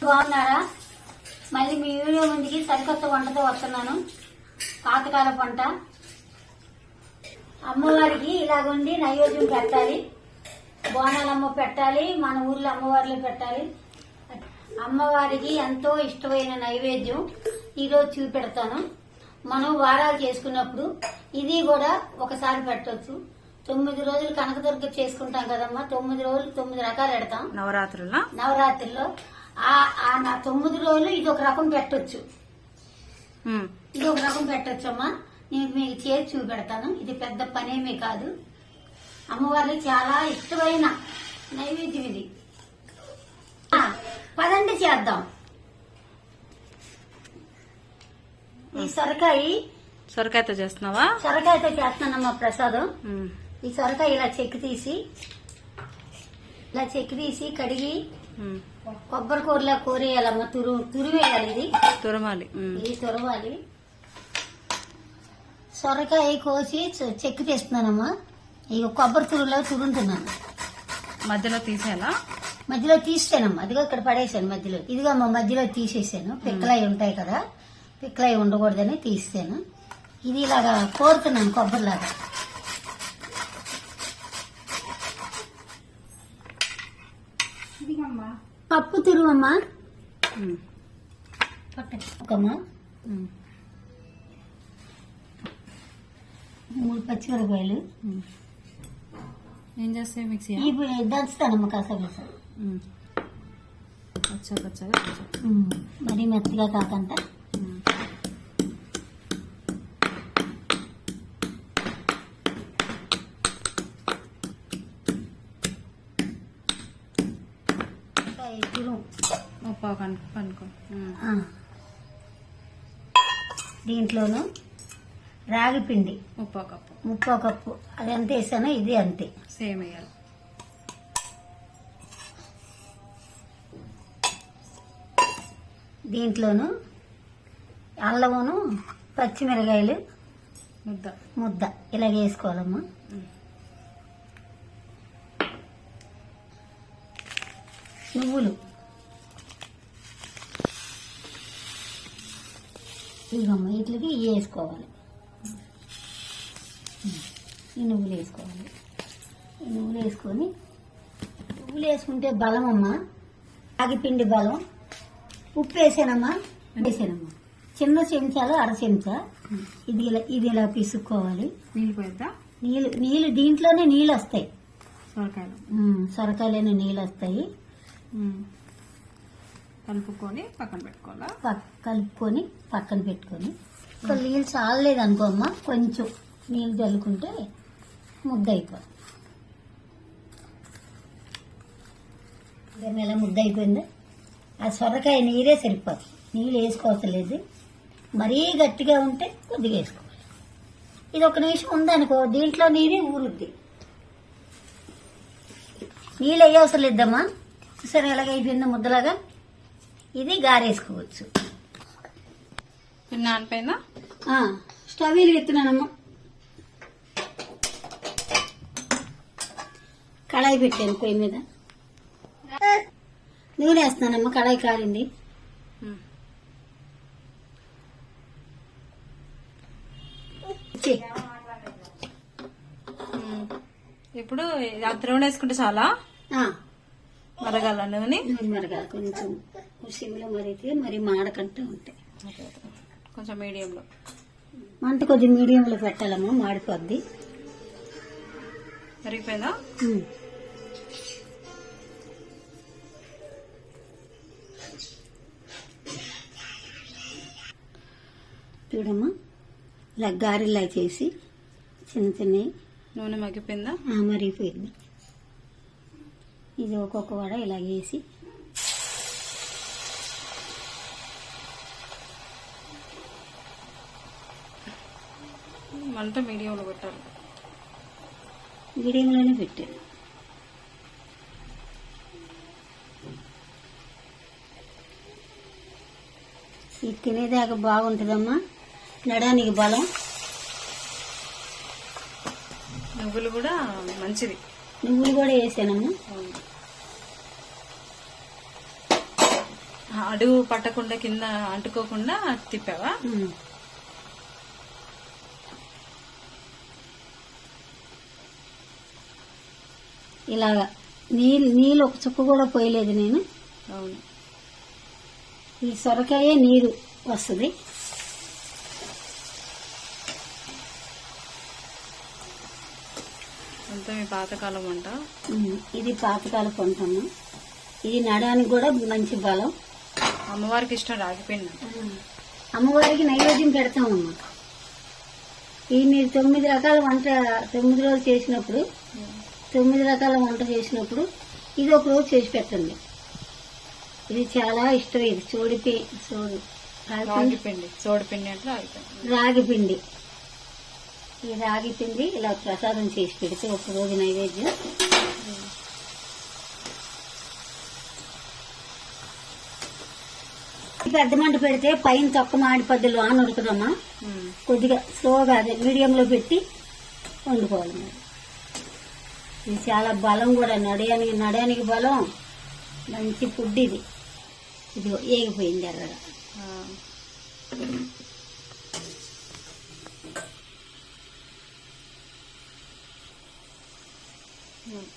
బాగున్నారా? మళ్ళీ మీ వీడియో ముందుకి సరికొత్త వంటతో వస్తున్నాను. పాతకాల వంట. అమ్మవారికి ఇలాగుండి నైవేద్యం పెట్టాలి. బోనాలమ్మ పెట్టాలి, మన ఊర్లో అమ్మవారిలో పెట్టాలి. అమ్మవారికి ఎంతో ఇష్టమైన నైవేద్యం ఈరోజు చూపెడతాను. మనం వారాలు చేసుకున్నప్పుడు ఇది కూడా ఒకసారి పెట్టవచ్చు. 9 రోజులు కనకదుర్గ చేసుకుంటాం కదమ్మా. 9 రోజులు 9 రకాలు పెడతాం నవరాత్రుల్లో. ఆ 9 రోజులు ఇది ఒక రకం పెట్టొచ్చు. ఇది ఒక రకం పెట్టొచ్చు అమ్మా. నేను మీకు చేసి చూపెడతాను. ఇది పెద్ద పనేమీ కాదు. అమ్మవారికి చాలా ఇష్టమైన నైవేద్యం ఇది. పదండి చేద్దాం. ఈ సొరకాయతో చేస్తున్నావా? సొరకాయతో చేస్తున్నానమ్మా ప్రసాదం. ఈ సొరకాయ ఇలా చెక్కి తీసి కడిగి కొబ్బరి కూరలా కూరేయాలమ్మా. తురివేయాలి. ఇది తురవాలి. సొరకాయ కోసి చెక్కి తీస్తున్నానమ్మా. ఇక కొబ్బరి తురులా తురుంటున్నాను. మధ్యలో తీసేయాలా? మధ్యలో తీసానమ్మా. అదిగో ఇక్కడ పడేసాను మధ్యలో. ఇదిగో అమ్మా మధ్యలో తీసేసాను. పిక్కలవి ఉంటాయి కదా, పిక్కలవి ఉండకూడదని తీసాను. ఇది ఇలాగా కోరుతున్నాను కొబ్బరిలాగా. పప్పు తురువమ్మా. ఒకమ్మా 3 పచ్చిమిరపకాయలు. ఏం చేస్తాయి? మిక్సీ దంచుతానమ్మా కాసేపు. మరీ మెత్తగా కాకుండా దీంట్లోను రాగి పిండి 3 కప్పు. అది ఎంత వేసానో ఇది అంతే సేమ్ వేయాలి. దీంట్లోను అల్లమును పచ్చిమిరకాయలు ముద్ద ఇలాగ వేసుకోవాలమ్మా. నువ్వులు ఇవమ్మ వీటికి వేసుకోవాలి. ఈ నువ్వులు వేసుకోవాలి. ఈ నువ్వులు వేసుకుంటే బలం అమ్మా. రాగిపిండి బలం. ఉప్పు వేసానమ్మా. చిన్న చెంచాలు 1/2 చెంచా. ఇది ఇలా పిసుక్కోవాలి. నీళ్ళు దీంట్లోనే నీళ్ళు వస్తాయి. సొరకాయలోనే నీళ్ళు వస్తాయి. కలుపుకొని పక్కన పెట్టుకొని నీళ్ళు చాలలేదు అనుకో అమ్మా, కొంచెం నీళ్ళు చల్లుకుంటే ముద్ద అయిపోయింది. ఎలా ముద్ద అయిపోయిందా? ఆ సొరకాయ నీరే సరిపోతుంది. నీళ్ళు వేసుకోవట్లేదు. మరీ గట్టిగా ఉంటే కొద్దిగా వేసుకోవాలి. ఇది 1 నిమిషం ఉందనుకో దీంట్లో నీరే ఊరుద్ది. నీళ్ళు వేయవసరం లేదమ్మా. సరే ఎలాగైపోయిందో ముద్దలాగా. ఇది గారేసుకోవచ్చు. నానిపోయిందా? స్టవ్ వెలిగిస్తున్నానమ్మా. కళాయి పెట్టాను పొయ్యి మీద. నూనె వేస్తున్నానమ్మా. కళాయి కారింది. ఇప్పుడు అంత నూనె వేసుకుంటే చాలా మరగాల. నూనె మరగాలి. కొంచెం సిమ్లో మరిగితే మరి మాడకంటూ ఉంటాయి. కొంచెం మీడియంలో మంట కొద్దిగా మీడియంలో పెట్టాలమ్మా, మాడిపోద్ది. మరిగిపోయిందా? చూడమ్మా ఇలా గారెలా చేసి చిన్న నూనె మగ్గిపోయిందా? మరిగిపోయింది. ఇది ఒక్కొక్క వడ ఇలా వేసి మంట మీడియంలో పెట్టాలి. మీడియంలోనే పెట్టాను. ఇది తినేదాకా బాగుంటుందమ్మా. నడానికి బలం. నువ్వులు కూడా మంచిది. నువ్వులు కూడా వేసానమ్మా. అడుగు పట్టకుండా కింద అంటుకోకుండా తిప్పావా? ఇలాగా నీళ్ళు ఒక చుక్క కూడా పోయలేదు నేను. అవును. ఈ సొరకాయ నీరు వస్తుంది. అంతా మీ పాతకాలం వంట. ఇది పాతకాలం వంటను. ఇది నడానికి కూడా మంచి బలం. అమ్మవారికి ఇష్టం రాగిపోయింది. అమ్మవారికి నైవేద్యం పెడతామమ్మా. ఈ మీరు 9 రకాల వంట 9 రోజులు చేసినప్పుడు 9 రకాల వంట చేసినప్పుడు ఇది ఒక రోజు చేసి పెట్టండి. ఇది చాలా ఇష్టం. ఇది రాగిపిండి సోడిపిండి అంటే రాగిపిండి. ఈ రాగిపిండి ఇలా ప్రసాదం చేసి పెడితే ఒక రోజు నైవేద్యం. పెద్ద మంట పెడితే పైన తొక్క మాడిపద్దు లోన ఉడకదమ్మా. కొద్దిగా స్లోగా అదే మీడియంలో పెట్టి వండుకోవాలి. మరి ఇది చాలా బలం కూడా, నడయానికి బలం. మంచి ఫుడ్ ఇది. ఇది ఏగిపోయింది ఎర్రగా.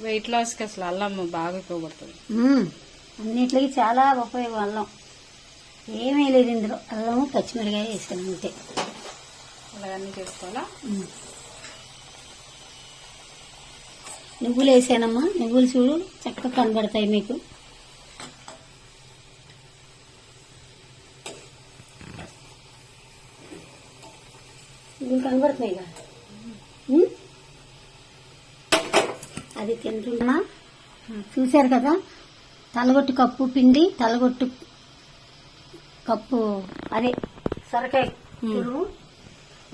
వెయిట్ లాస్ కి అసలు అల్లం బాగా ఉపయోగపడుతుంది. అన్నిటికి చాలా ఉపయోగం అల్లం. ఏమీ లేదు ఇందులో. అల్లం పచ్చిమిరకాయ వేసాను అంతే. అలాగన్నీ చేసుకోవాలా? నువ్వులు వేసానమ్మా. నువ్వులు చూడు చక్కగా కనబడతాయి మీకు. నువ్వులు కనబడుతున్నాయి కదా. అది తింటున్నా. చూశారు కదా. తలగొట్టు కప్పు పిండి, తలగొట్టు కప్పు అదే సొరకాయ తురుము,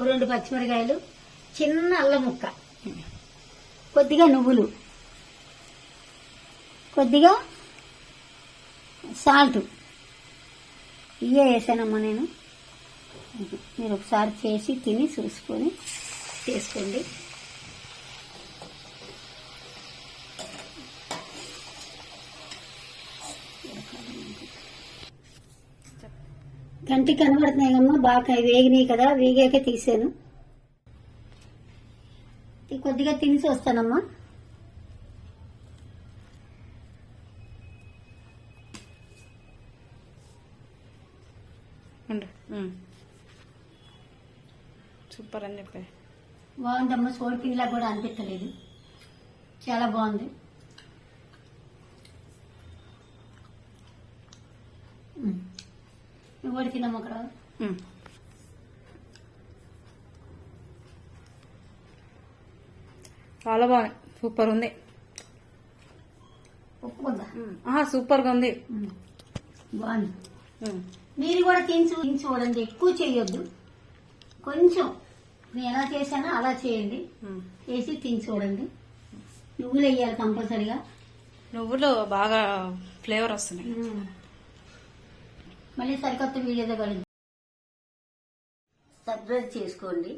2 పచ్చిమిరకాయలు, చిన్న అల్లం ముక్క, కొద్దిగా నువ్వులు, కొద్దిగా సాల్ట్. ఇవే వేసానమ్మా నేను. మీరు ఒకసారి చేసి తిని చూసుకొని చేసుకోండి. కంటికి కనబడుతున్నాయి కమ్మా. బాగా వేగినాయి కదా. వేగాక తీసాను. కొద్దిగా తినేసి వస్తానమ్మా. సూపర్ అని చెప్పే. బాగుందమ్మా. సోడిపిండిలా కూడా అనిపించలేదు. చాలా బాగుంది. నువ్వు కూడా తినమ్మా అక్కడ. చాలా బాగుంది. సూపర్ ఉంది. ఒప్పుకుందా? సూపర్ గా ఉంది. బాగుంది. మీరు కూడా తిని చూడండి. ఎక్కువ చేయొద్దు. కొంచెం నేను ఎలా చేశానో అలా చేయండి. చేసి తిని చూడండి. నువ్వులు వేయాలి కంపల్సరిగా. నువ్వులు బాగా ఫ్లేవర్ వస్తున్నాయి. మళ్ళీ సరికొత్త వీడియోతో కలిసి సబ్స్క్రైబ్ చేసుకోండి.